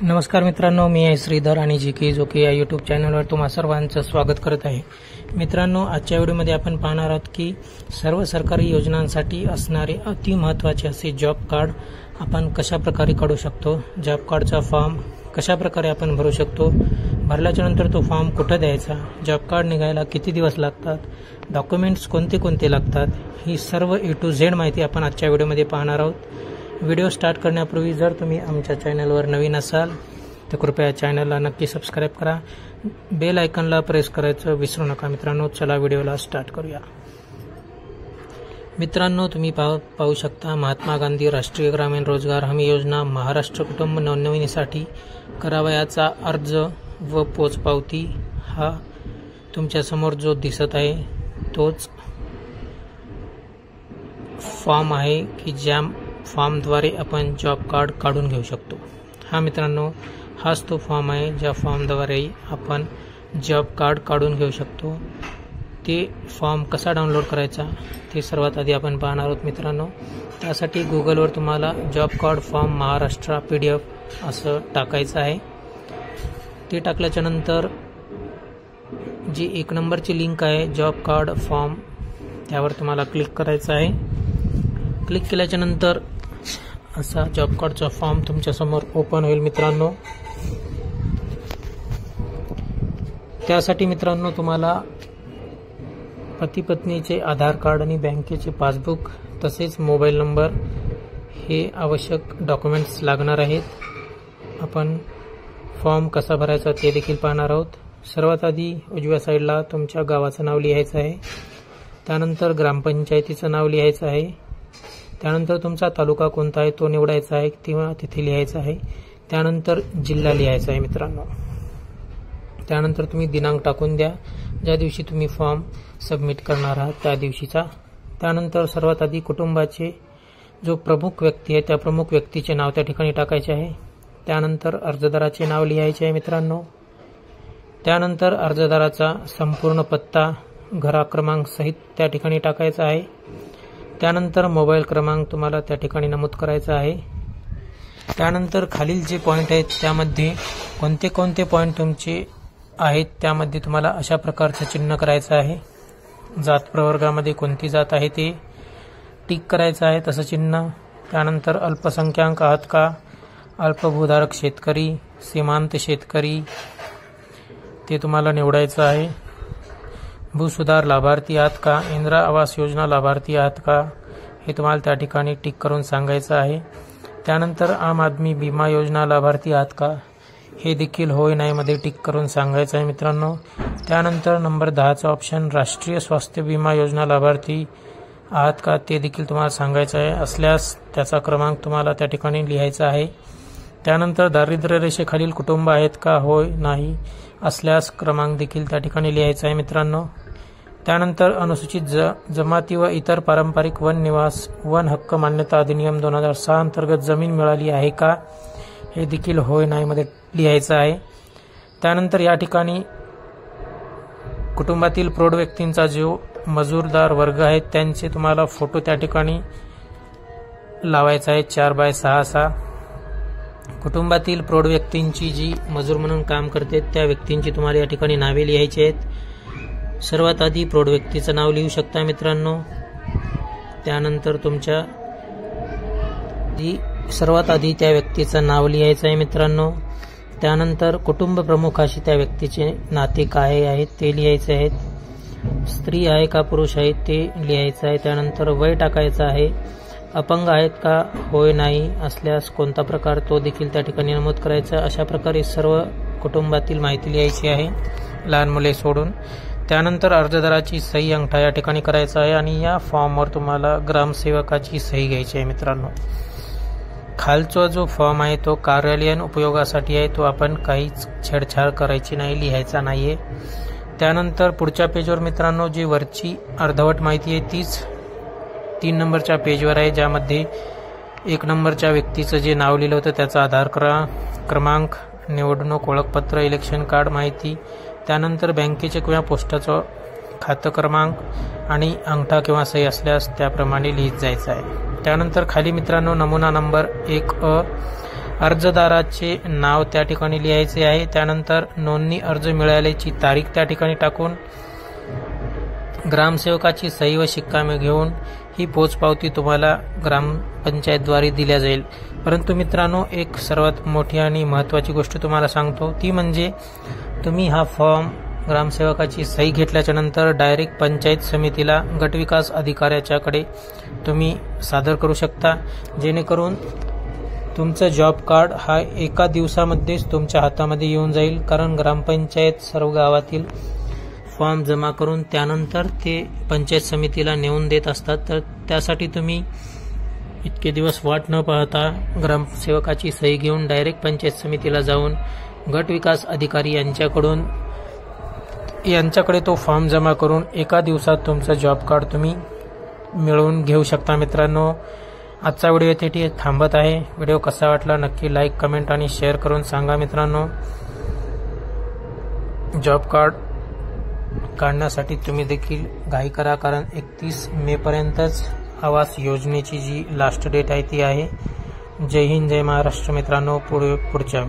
नमस्कार मित्रांनो, मी आहे श्रीधर आणि जीके जोके या यूट्यूब चॅनलवर तुम्हा सर्वांचं स्वागत करत आहे। मित्रांनो, आजच्या व्हिडिओमध्ये आपण पाहणार आहोत की सर्व सरकारी योजनांसाठी असणारे अति महत्त्वाचे असे जॉब कार्ड आपण कशा प्रकारे काढू शकतो, जॉब कार्डचा फॉर्म कशा प्रकारे आपण भरू शकतो, भरल्याच्या नंतर तो फॉर्म कुठे द्यायचा, जॉब कार्ड निघायला किती दिवस लागतात, डॉक्युमेंट्स कोणते कोणते लागतात, ही सर्व A to Z माहिती आपण आजच्या व्हिडिओमध्ये पाहणार आहोत। व्हिडिओ स्टार्ट करण्यापूर्वी जर तुम्ही आमच्या चॅनलवर नवीन असाल तर कृपया चॅनलला नक्की सबस्क्राइब करा, बेल आयकॉनला प्रेस करायचं विसरू नका। मित्रांनो, चला व्हिडिओला स्टार्ट करूया। मित्रांनो, तुम्ही पाहू शकता महात्मा गांधी राष्ट्रीय ग्रामीण रोजगार हमी योजना महाराष्ट्र कुटुंब नोंदणीसाठी करावयाचा अर्ज व पोचपावती हा तुमच्या समोर जो दिसत आहे तोच फॉर्म आहे की ज्या फॉर्मद्वारे आपण जॉब कार्ड काढून घेऊ शकतो। हा मित्रांनो, हाच तो फॉर्म आहे ज्या फॉर्मद्वारे आपण जॉब कार्ड काढून घेऊ शकतो। ते फॉर्म कसा डाउनलोड करायचा ते सर्वात आधी आपण पाहणार आहोत। मित्रांनो, त्यासाठी गुगलवर तुम्हाला job card form Maharashtra PDF असं टाकायचं आहे। ते टाकल्याच्या नंतर जी 1 नंबरची लिंक आहे जॉब कार्ड फॉर्म त्यावर तुम्हाला क्लिक करायचं आहे। क्लिक केल्याच्या नंतर असा जॉब कार्डचा फॉर्म तुमच्या समोर ओपन होईल। मित्रांनो, त्यासाठी मित्रांनो तुम्हाला पती पत्नीचे आधार कार्ड आणि बँकेचे पासबुक तसेच मोबाईल नंबर हे आवश्यक डॉक्युमेंट्स लागणार आहेत। आपण फॉर्म कसा भरायचा ते देखील पाहणार आहोत। सर्वात आधी उजव्या साईडला तुमच्या गावाचं नाव लिहायचं आहे, त्यानंतर ग्रामपंचायतीचं नाव लिहायचं आहे, त्यानंतर तुमचा तालुका कोणता आहे तो निवडायचा आहे किंवा तिथे लिहायचा आहे, त्यानंतर जिल्हा लिहायचा आहे। मित्रांनो, त्यानंतर तुम्ही दिनांक टाकून द्या ज्या दिवशी तुम्ही फॉर्म सबमिट करणार आहात त्या दिवशीचा। त्यानंतर सर्वात आधी कुटुंबाचे जो प्रमुख व्यक्ती आहे त्या प्रमुख व्यक्तीचे नाव त्या ठिकाणी टाकायचे आहे। त्यानंतर अर्जदाराचे नाव लिहायचे आहे। मित्रांनो, त्यानंतर अर्जदाराचा संपूर्ण पत्ता घरा क्रमांक सहित त्या ठिकाणी टाकायचा आहे। त्यानंतर मोबाईल क्रमांक तुम्हाला त्या ठिकाणी नमूद करायचा आहे। त्यानंतर खालील जे पॉइंट आहेत त्यामध्ये कोणते कोणते पॉइंट तुमचे आहेत त्यामध्ये तुम्हाला अशा प्रकारचं चिन्ह करायचं आहे। जात प्रवर्गामध्ये कोणती जात आहे ते टिक करायचं आहे तसं चिन्ह। त्यानंतर अल्पसंख्याक आहात का, अल्पभूधारक शेतकरी, सीमांत शेतकरी ते तुम्हाला निवडायचं आहे। भूसुधार लाभार्थी आहात का, इंदिरा आवास योजना लाभार्थी आहात का हे तुम्हाला त्या ठिकाणी टिक करून सांगायचं आहे। त्यानंतर आम आदमी विमा योजना लाभार्थी आहात का हे देखील होय नाही मध्ये टिक करून सांगायचं आहे। मित्रांनो, त्यानंतर नंबर 10चा ऑप्शन राष्ट्रीय स्वास्थ्य विमा योजना लाभार्थी आहात का ते देखील तुम्हाला सांगायचं आहे, असल्यास त्याचा क्रमांक तुम्हाला त्या ठिकाणी लिहायचा आहे। त्यानंतर दारिद्र्य रेषेखालील कुटुंब आहेत का, होय नाही असल्यास क्रमांक देखील त्या ठिकाणी लिहायचा आहे। मित्रांनो, त्यानंतर अनुसूचित जमाती व इतर पारंपरिक वन निवास वन हक्क मान्यता अधिनियम 2006 अंतर्गत जमीन मिळाली आहे का हे देखील होय नाही मध्ये लिहायचं आहे। त्यानंतर या ठिकाणी कुटुंबातील प्रौढ व्यक्तींचा जो मजूरदार वर्ग आहे त्यांचे तुम्हाला फोटो त्या ठिकाणी लावायचा आहे 4x6 असा। कुटुंबातील प्रौढ व्यक्तींची जी मजूर म्हणून काम करते त्या व्यक्तींची तुम्हाला या ठिकाणी नावे लिहायची आहेत। सर्वात आधी प्रौढ व्यक्तीचं नाव लिहू शकता मित्रांनो। त्यानंतर तुमच्या सर्वात आधी त्या व्यक्तीचं नाव लिहायचं आहे मित्रांनो। त्यानंतर कुटुंब प्रमुखाशी त्या व्यक्तीचे नाते काय आहेत ते लिहायचे आहेत, स्त्री आहे का पुरुष आहे ते लिहायचं आहे। त्यानंतर वय टाकायचं आहे, अपंग आहेत का, होय नाही असल्यास कोणता प्रकार तो देखील त्या ठिकाणी नमूद करायचा। अशा प्रकारे सर्व कुटुंबातील माहिती लिहायची आहे, लहान मुले सोडून। त्यानंतर अर्जदाराची सही अंगठा या ठिकाणी करायचा आहे आणि या फॉर्मवर तुम्हाला ग्रामसेवकाची सही घ्यायची आहे। मित्रांनो, खालचा जो फॉर्म आहे तो कार्यालयीन उपयोगासाठी आहे, तो आपण काहीच छेडछाड करायची नाही, लिहायचा नाहीये। त्यानंतर पुढच्या पेजवर मित्रांनो जी वरची अर्धवट माहिती आहे तीच 3 नंबरच्या पेजवर आहे, ज्यामध्ये 1 नंबरच्या व्यक्तीचं जे नाव लिहिलं होतं त्याचा आधार क्रमांक, निवडणूक ओळखपत्र, इलेक्शन कार्ड माहिती, त्यानंतर बँकेचे किंवा पोस्टाचं खातं क्रमांक आणि अंगठा किंवा सही असल्यास त्याप्रमाणे लिहित जायचं आहे। त्यानंतर खाली मित्रांनो नमुना नंबर 1A अर्जदाराचे नाव त्या ठिकाणी लिहायचे आहे। त्यानंतर नोंदणी अर्ज मिळाल्याची तारीख त्या ठिकाणी टाकून ग्रामसेवकाची सही व शिक्का घेऊन ही पोचपावती तुम्हाला ग्रामपंचायतद्वारे दिल्या जाईल। परंतु मित्रांनो, एक सर्वात मोठी आणि महत्त्वाची गोष्ट तुम्हाला सांगतो, ती म्हणजे तुम्ही हा फॉर्म ग्रामसेवकाची सही घेतल्याच्या नंतर डायरेक्ट पंचायत समितीला गटविकास अधिकाऱ्याच्याकडे तुम्ही सादर करू शकता, जेणेकरून तुमचं जॉब कार्ड हा एका दिवसामध्येच तुमच्या हातामध्ये येऊन जाईल। कारण ग्रामपंचायत सर्व गावातील फॉर्म जमा करून त्यानंतर ते पंचायत समितीला नेऊन देत असतात। तर त्यासाठी तुम्ही इतके दिवस वाट न पाहता ग्रामसेवकाची सही घेऊन डायरेक्ट पंचायत समितीला जाऊन गटविकास अधिकारी यांच्याकडे तो फॉर्म जमा करून एका दिवसात तुमचं जॉब कार्ड तुम्ही मिळवून घेऊ शकता। मित्रांनो, आजचा व्हिडिओ येथे थांबत आहे। व्हिडिओ कसा वाटला नक्की लाईक, कमेंट आणि शेअर करून सांगा। मित्रांनो, जॉब कार्ड काढण्यासाठी तुम्ही देखील घाई करा, कारण 31 मे पर्यंतच आवास योजनेची जी लास्ट डेट आहे ती आहे। जय हिंद, जय महाराष्ट्र मित्रांनो। पुढच्या